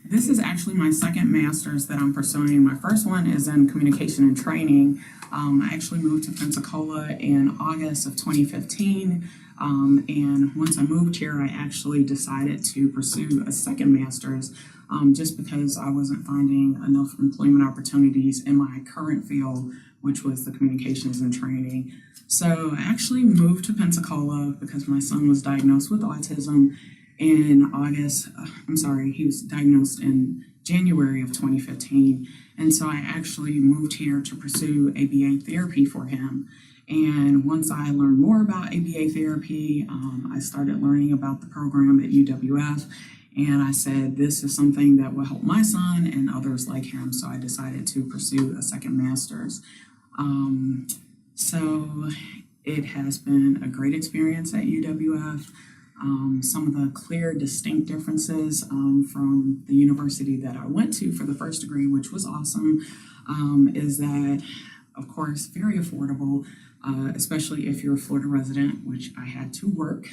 This is actually my second master's that I'm pursuing. My first one is in communication and training. I actually moved to Pensacola in August of 2015. And once I moved here, I actually decided to pursue a second master's just because I wasn't finding enough employment opportunities in my current field, which was the communications and training. So I actually moved to Pensacola because my son was diagnosed with autism in he was diagnosed in January of 2015. And so I actually moved here to pursue ABA therapy for him. And once I learned more about ABA therapy, I started learning about the program at UWF. And I said, this is something that will help my son and others like him. So I decided to pursue a second master's. So it has been a great experience at UWF. Some of the clear, distinct differences from the university that I went to for the first degree, which was awesome, is that, of course, very affordable, especially if you're a Florida resident, which I had to work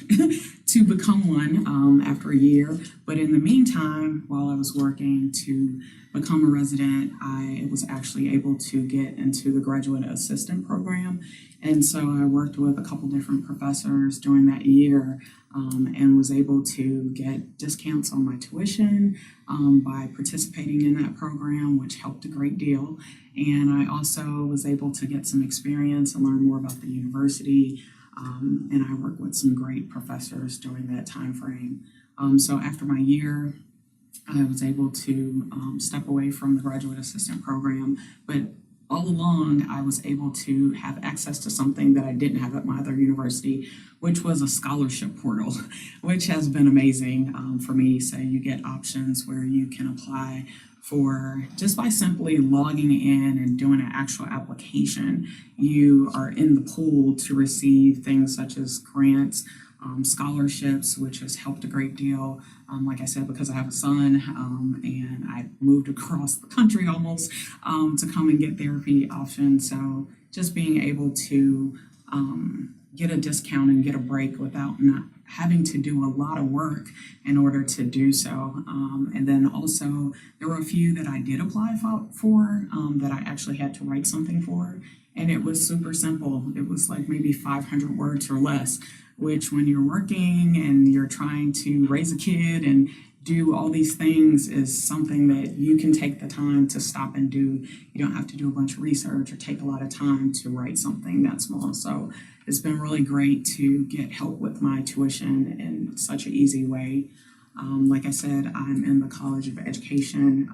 to become one after a year. But in the meantime, while I was working to become a resident, I was actually able to get into the graduate assistant program. And so I worked with a couple different professors during that year and was able to get discounts on my tuition by participating in that program, which helped a great deal. And I also was able to get some experience and learn more about the university. And I worked with some great professors during that time frame. So after my year, I was able to step away from the graduate assistant program, but all along, I was able to have access to something that I didn't have at my other university, which was a scholarship portal, which has been amazing for me. So you get options where you can apply for, just by simply logging in and doing an actual application, you are in the pool to receive things such as grants, scholarships, which has helped a great deal. Like I said, because I have a son and I moved across the country almost to come and get therapy options. So just being able to get a discount and get a break without not having to do a lot of work in order to do so. And then also there were a few that I did apply for that I actually had to write something for. And it was super simple. It was like maybe 500 words or less, which when you're working and you're trying to raise a kid and do all these things is something that you can take the time to stop and do. You don't have to do a bunch of research or take a lot of time to write something that small. So it's been really great to get help with my tuition in such an easy way. Like I said, I'm in the College of Education,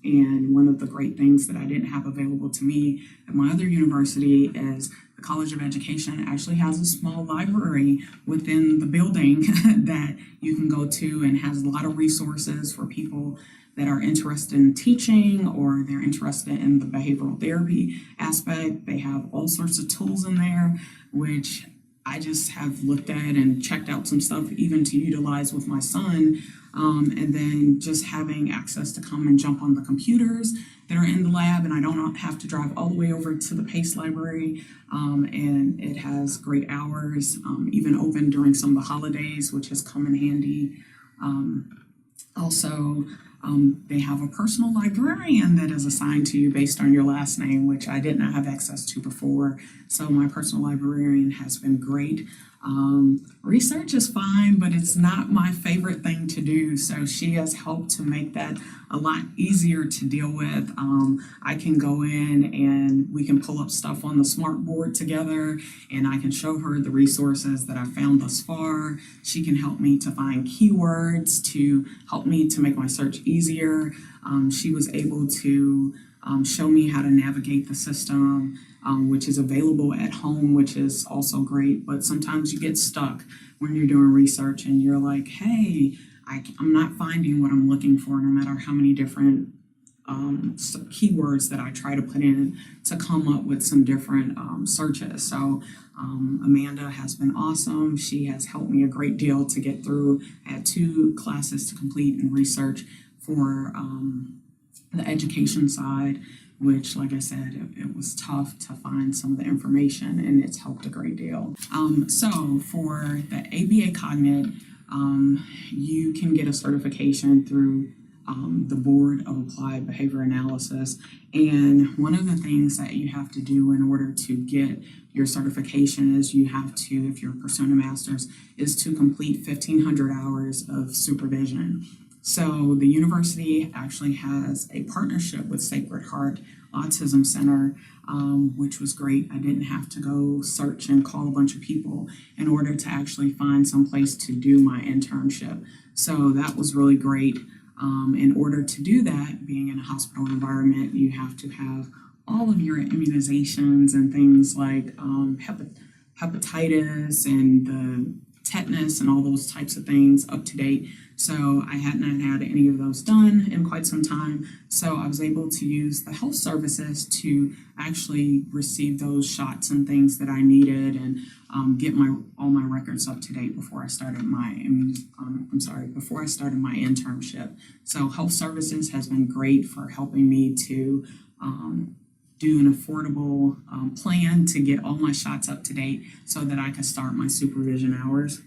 and one of the great things that I didn't have available to me at my other university is the College of Education actually has a small library within the building that you can go to and has a lot of resources for people that are interested in teaching or they're interested in the behavioral therapy aspect. They have all sorts of tools in there, which I just have looked at and checked out some stuff even to utilize with my son. And then just having access to come and jump on the computers that are in the lab, and I don't have to drive all the way over to the Pace Library. And it has great hours, even open during some of the holidays, which has come in handy. Also, they have a personal librarian that is assigned to you based on your last name, which I did not have access to before. So my personal librarian has been great. Research is fine, but it's not my favorite thing to do. So she has helped to make that a lot easier to deal with. I can go in and we can pull up stuff on the smart board together, and I can show her the resources that I've found thus far. She can help me to find keywords to help me to make my search easier. She was able to show me how to navigate the system, which is available at home, which is also great. But sometimes you get stuck when you're doing research and you're like, hey, I'm not finding what I'm looking for, no matter how many different keywords that I try to put in to come up with some different searches. So Amanda has been awesome. She has helped me a great deal to get through. I had 2 classes to complete in research for the education side, which, like I said, it was tough to find some of the information, and it's helped a great deal. So for the ABA Cognate, you can get a certification through the Board of Applied Behavior Analysis. And one of the things that you have to do in order to get your certification is you have to, if you're pursuing a master's, is to complete 1,500 hours of supervision. So the university actually has a partnership with Sacred Heart Autism Center, which was great. I didn't have to go search and call a bunch of people in order to actually find some place to do my internship. So that was really great. In order to do that, being in a hospital environment, you have to have all of your immunizations and things like hepatitis and the tetanus and all those types of things up to date. So I had not had any of those done in quite some time. So I was able to use the health services to actually receive those shots and things that I needed and get all my records up to date before I started before I started my internship. So health services has been great for helping me to do an affordable plan to get all my shots up to date so that I could start my supervision hours.